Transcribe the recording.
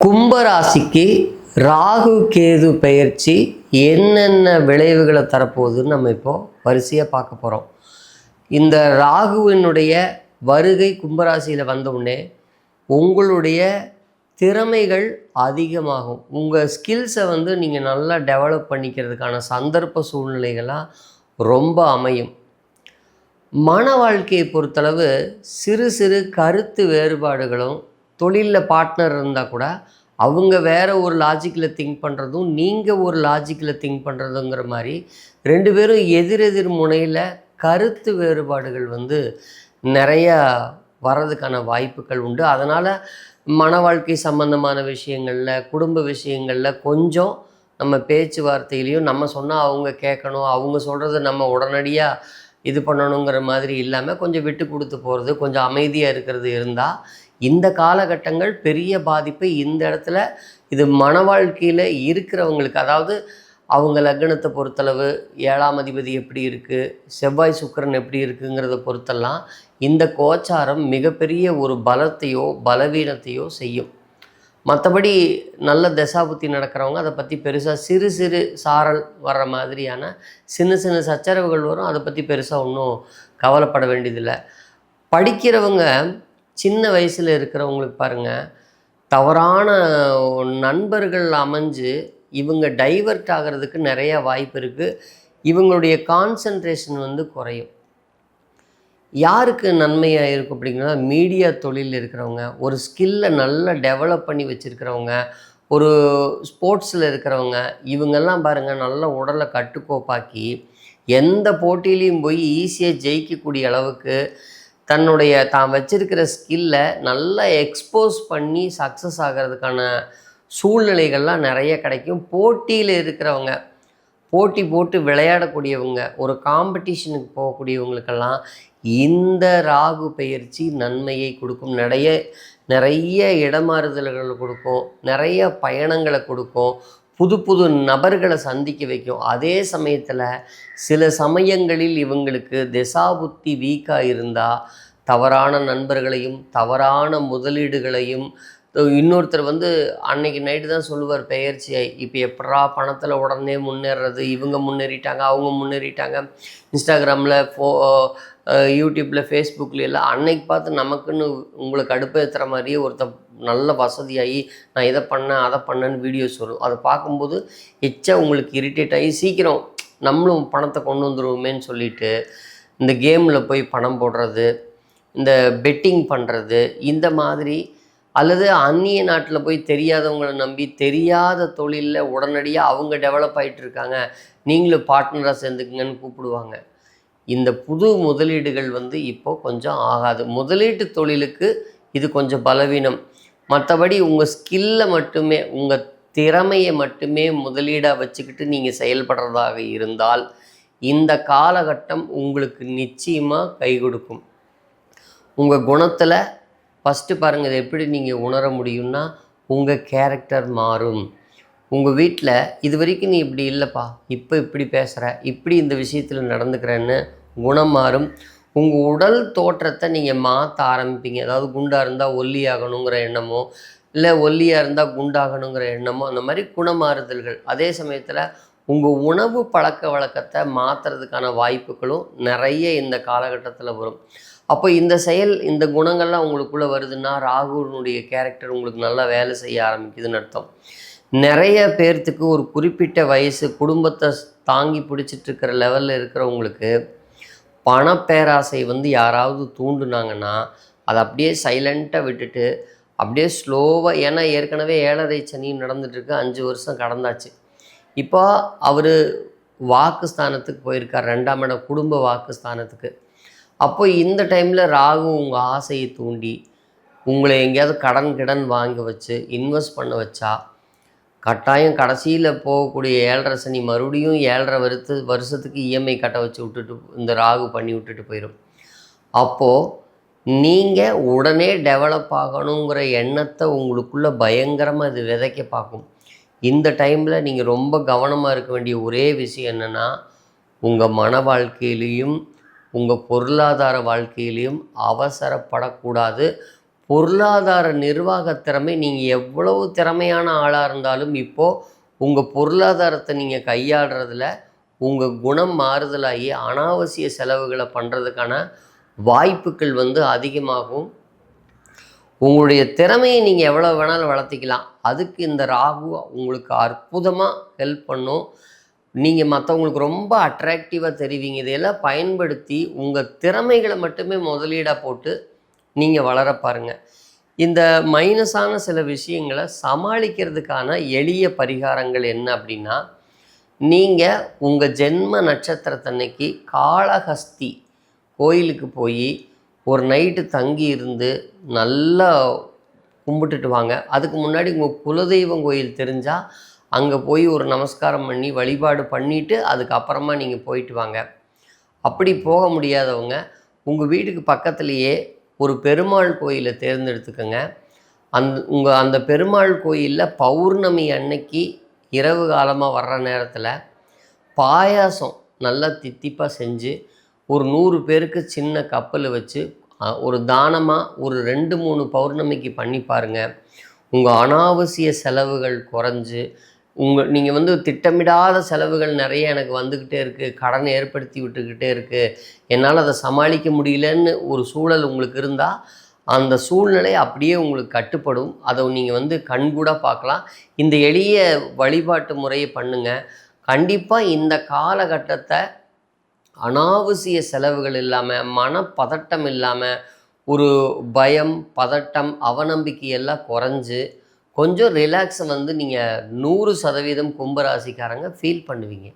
கும்பராசிக்கு ராகு கேது பெயர்ச்சி என்னென்ன விளைவுகளை தரப்போகுதுன்னு நம்ம இப்போது வரிசையாக பார்க்க போகிறோம். இந்த ராகுவினுடைய வருகை கும்பராசியில் வந்தவுடனே உங்களுடைய திறமைகள் அதிகமாகும். உங்கள் ஸ்கில்ஸை நீங்கள் நல்லா டெவலப் பண்ணிக்கிறதுக்கான சந்தர்ப்ப சூழ்நிலைகளாக ரொம்ப அமையும். மன வாழ்க்கையை பொறுத்தளவு சிறு சிறு கருத்து வேறுபாடுகளும், தொழிலில் பார்ட்னர் இருந்தால் கூட அவங்க வேறு ஒரு லாஜிக்கில் திங்க் பண்ணுறதும் நீங்கள் ஒரு லாஜிக்கில் திங்க் பண்ணுறதுங்கிற மாதிரி ரெண்டு பேரும் எதிரெதிர் முனையில் கருத்து வேறுபாடுகள் நிறையா வர்றதுக்கான வாய்ப்புகள் உண்டு. அதனால் மன வாழ்க்கை சம்பந்தமான விஷயங்களில், குடும்ப விஷயங்களில் கொஞ்சம் நம்ம பேச்சுவார்த்தையிலையும் நம்ம சொன்னால் அவங்க கேட்கணும், அவங்க சொல்கிறத நம்ம உடனடியாக இது பண்ணணுங்கிற மாதிரி இல்லாமல் கொஞ்சம் விட்டு கொடுத்து போகிறது, கொஞ்சம் அமைதியாக இருக்கிறது இருந்தால் இந்த காலகட்டங்கள் பெரிய பாதிப்பை இந்த இடத்துல இது மன வாழ்க்கையில் இருக்கிறவங்களுக்கு, அதாவது அவங்க லக்னத்தை பொறுத்தளவு 7ஆம் அதிபதி எப்படி இருக்குது, செவ்வாய் சுக்கிரன் எப்படி இருக்குங்கிறத பொறுத்தெல்லாம் இந்த கோச்சாரம் மிகப்பெரிய ஒரு பலத்தையோ பலவீனத்தையோ செய்யும். மற்றபடி நல்ல தசாபுத்தி நடக்கிறவங்க அதை பற்றி பெருசாக சிறு சிறு சாரல் வர்ற மாதிரியான சின்ன சின்ன சச்சரவுகள் வரும், அதை பற்றி பெருசாக ஒன்றும் கவலைப்பட வேண்டியதில்லை. படிக்கிறவங்க சின்ன வயசில் இருக்கிறவங்களுக்கு பாருங்கள், தவறான நண்பர்கள் அமைஞ்சு இவங்க டைவர்ட் ஆகிறதுக்கு நிறைய வாய்ப்பு இருக்குது. இவங்களுடைய கான்சன்ட்ரேஷன் குறையும். யாருக்கு நன்மையாக இருக்கும் அப்படிங்கிறத மீடியா தொழிலில் இருக்கிறவங்க, ஒரு ஸ்கில்லை நல்லா டெவலப் பண்ணி வச்சுருக்கிறவங்க, ஒரு ஸ்போர்ட்ஸில் இருக்கிறவங்க, இவங்கெல்லாம் பாருங்கள் நல்ல உடலை கட்டுக்கோப்பாக்கி எந்த போட்டியிலையும் போய் ஈஸியாக ஜெயிக்கக்கூடிய அளவுக்கு தான் வச்சிருக்கிற ஸ்கில்லை நல்லா எக்ஸ்போஸ் பண்ணி சக்ஸஸ் ஆகிறதுக்கான சூழ்நிலைகள்லாம் நிறைய கிடைக்கும். போட்டியில் இருக்கிறவங்க, போட்டி போட்டு விளையாடக்கூடியவங்க, ஒரு காம்படிஷனுக்கு போகக்கூடியவங்களுக்கெல்லாம் இந்த ராகு பெயர்ச்சி நன்மையை கொடுக்கும். நிறைய இடமாறுதல்களை கொடுக்கும், நிறைய பயணங்களை கொடுக்கும், புது புது நபர்களை சந்திக்க வைக்கும். அதே சமயத்தில் சில சமயங்களில் இவங்களுக்கு திசாபுத்தி வீக்காக இருந்தால் தவறான நண்பர்களையும் தவறான முதலீடுகளையும், இன்னொருத்தர் அன்னைக்கு நைட்டு தான் சொல்லுவார் பெயர்ச்சியை, இப்போ எப்படா பணத்தில் உடனே முன்னேறது, இவங்க முன்னேறிட்டாங்க அவங்க முன்னேறிட்டாங்க, இன்ஸ்டாகிராமில் யூடியூப்பில் ஃபேஸ்புக்கில் எல்லாம் அன்னைக்கு பார்த்து நமக்குன்னு உங்களுக்கு அடுப்பேற்றுற மாதிரியே ஒருத்தர் நல்ல வசதியாகி நான் இதை பண்ணேன் அதை பண்ணேன்னு வீடியோஸ் வரும். அதை பார்க்கும்போது உங்களுக்கு இரிட்டேட் ஆகி சீக்கிரம் நம்மளும் பணத்தை கொண்டு வந்துடுவோமேன்னு சொல்லிட்டு இந்த கேமில் போய் பணம் போடுறது, இந்த பெட்டிங் பண்ணுறது, இந்த மாதிரி, அல்லது அந்நிய நாட்டில் போய் தெரியாதவங்களை நம்பி தெரியாத தொழிலில் உடனடியாக அவங்க டெவலப் ஆகிட்டு இருக்காங்க, நீங்களும் பார்ட்னராக சேர்ந்துக்குங்கன்னு கூப்பிடுவாங்க. இந்த புது முதலீடுகள் இப்போது கொஞ்சம் ஆகாது. முதலீட்டு தொழிலுக்கு இது கொஞ்சம் பலவீனம். மற்றபடி உங்கள் ஸ்கில்லை மட்டுமே, உங்கள் திறமையை மட்டுமே முதலீடாக வச்சுக்கிட்டு நீங்கள் செயல்படுறதாக இருந்தால் இந்த காலகட்டம் உங்களுக்கு நிச்சயமாக கை கொடுக்கும். உங்கள் குணத்தில் ஃபஸ்ட்டு பாருங்கள், இதை எப்படி நீங்கள் உணர முடியும்னா உங்கள் கேரக்டர் மாறும். உங்கள் வீட்டில் இது வரைக்கும் நீ இப்படி இல்லைப்பா, இப்போ இப்படி பேசுகிற, இப்படி இந்த விஷயத்தில் நடந்துக்கிறேன்னு குணம் மாறும். உங்கள் உடல் தோற்றத்தை நீங்கள் மாற்ற ஆரம்பிப்பீங்க. அதாவது குண்டாக இருந்தால் ஒல்லியாகணுங்கிற எண்ணமோ, இல்லை ஒல்லியாக இருந்தால் குண்டாகணுங்கிற எண்ணமோ, அந்த மாதிரி குணமாறுதல்கள். அதே சமயத்தில் உங்கள் உணவு பழக்க வழக்கத்தை மாற்றுறதுக்கான வாய்ப்புகளும் நிறைய இந்த காலகட்டத்தில் வரும். அப்போ இந்த குணங்கள்லாம் உங்களுக்குள்ளே வருதுன்னா ராகுனுடைய கேரக்டர் உங்களுக்கு நல்லா வேலை செய்ய ஆரம்பிக்குதுன்னு அர்த்தம். நிறைய பேர்த்துக்கு ஒரு குறிப்பிட்ட வயசு குடும்பத்தை தாங்கி பிடிச்சிட்ருக்கிற லெவலில் இருக்கிறவங்களுக்கு பணப்பேராசை யாராவது தூண்டுனாங்கன்னா அதை அப்படியே சைலண்ட்டாக விட்டுட்டு அப்படியே ஸ்லோவாக, ஏன்னா ஏற்கனவே 7.5 சனி நடந்துகிட்ருக்கு, 5 வருஷம் கடந்தாச்சு. இப்போ அவர் வாக்குஸ்தானத்துக்கு போயிருக்கார், 2ஆம் இடம் குடும்ப வாக்குஸ்தானத்துக்கு. அப்போ இந்த டைமில் ராகு உங்கள் ஆசையை தூண்டி உங்களை எங்கேயாவது கடன் வாங்க வச்சு இன்வெஸ்ட் பண்ண வச்சா கட்டாயம் கடைசியில் போகக்கூடிய 7.5 சனி மறுபடியும் 7.5 வருஷத்துக்கு இஎம்ஐ கட்ட வச்சு விட்டுட்டு இந்த ராகு பண்ணி விட்டுட்டு போயிடும். அப்போது நீங்கள் உடனே டெவலப் ஆகணுங்கிற எண்ணத்தை உங்களுக்குள்ளே பயங்கரமாக இது விதைக்க பார்க்கும். இந்த டைமில் நீங்கள் ரொம்ப கவனமாக இருக்க வேண்டிய ஒரே விஷயம் என்னென்னா, உங்கள் மன வாழ்க்கையிலையும் உங்கள் பொருளாதார வாழ்க்கையிலையும் அவசரப்படக்கூடாது. பொருளாதார நிர்வாக திறமை, நீங்கள் எவ்வளவு திறமையான ஆளாக இருந்தாலும் இப்போது உங்கள் பொருளாதாரத்தை நீங்கள் கையாளுறதுல உங்கள் குணம் மாறுதலாகி அனாவசிய செலவுகளை பண்ணுறதுக்கான வாய்ப்புகள் அதிகமாகும். உங்களுடைய திறமையை நீங்கள் எவ்வளோ வேணாலும் வளர்த்திக்கலாம். அதுக்கு இந்த ராகு உங்களுக்கு அற்புதமாக ஹெல்ப் பண்ணும். நீங்கள் மற்றவங்களுக்கு ரொம்ப அட்ராக்டிவாக தெரிவிங்க. இதையெல்லாம் பயன்படுத்தி உங்கள் திறமைகளை மட்டுமே முதலீடாக போட்டு நீங்கள் வளர பாருங்கள். இந்த மைனஸான சில விஷயங்களை சமாளிக்கிறதுக்கான எளிய பரிகாரங்கள் என்ன அப்படின்னா, நீங்கள் உங்கள் ஜென்ம நட்சத்திரத்தன்னைக்கு காளஹஸ்தி கோயிலுக்கு போய் ஒரு நைட்டு தங்கி இருந்து நல்லா கும்பிட்டுட்டு வாங்க. அதுக்கு முன்னாடி உங்கள் குலதெய்வம் கோயில் தெரிஞ்சால் அங்கே போய் ஒரு நமஸ்காரம் பண்ணி வழிபாடு பண்ணிவிட்டு அதுக்கப்புறமா நீங்கள் போயிட்டு வாங்க. அப்படி போக முடியாதவங்க உங்கள் வீட்டுக்கு பக்கத்துலேயே ஒரு பெருமாள் கோயிலை தேர்ந்தெடுத்துக்கோங்க. அந்த பெருமாள் கோயிலில் பௌர்ணமி அன்னைக்கு இரவு காலமாக வர்ற நேரத்தில் பாயாசம் நல்லா தித்திப்பாக செஞ்சு ஒரு 100 பேருக்கு சின்ன கப்பில் வச்சு ஒரு தானமாக ஒரு 2-3 பௌர்ணமிக்கு பண்ணி பாருங்கள். உங்கள் அனாவசிய செலவுகள் குறைஞ்சு நீங்கள் திட்டமிடாத செலவுகள் நிறைய எனக்கு வந்துக்கிட்டே இருக்குது, கடன் ஏற்படுத்தி விட்டுக்கிட்டே இருக்குது, என்னால் அதை சமாளிக்க முடியலன்னு ஒரு சூழல் உங்களுக்கு இருந்தால் அந்த சூழ்நிலை அப்படியே உங்களுக்கு கட்டுப்படும். அதை நீங்கள் கண்கூட பார்க்கலாம். இந்த எளிய வழிபாட்டு முறையை பண்ணுங்கள். கண்டிப்பாக இந்த காலகட்டத்தை அனாவசிய செலவுகள் இல்லாமல், மனப்பதட்டம் இல்லாமல், ஒரு பயம், பதட்டம், அவநம்பிக்கை எல்லாம் குறைஞ்சு கொஞ்சம் ரிலாக்ஸை நீங்கள் 100% கும்பராசிக்காரங்க ஃபீல் பண்ணுவீங்க.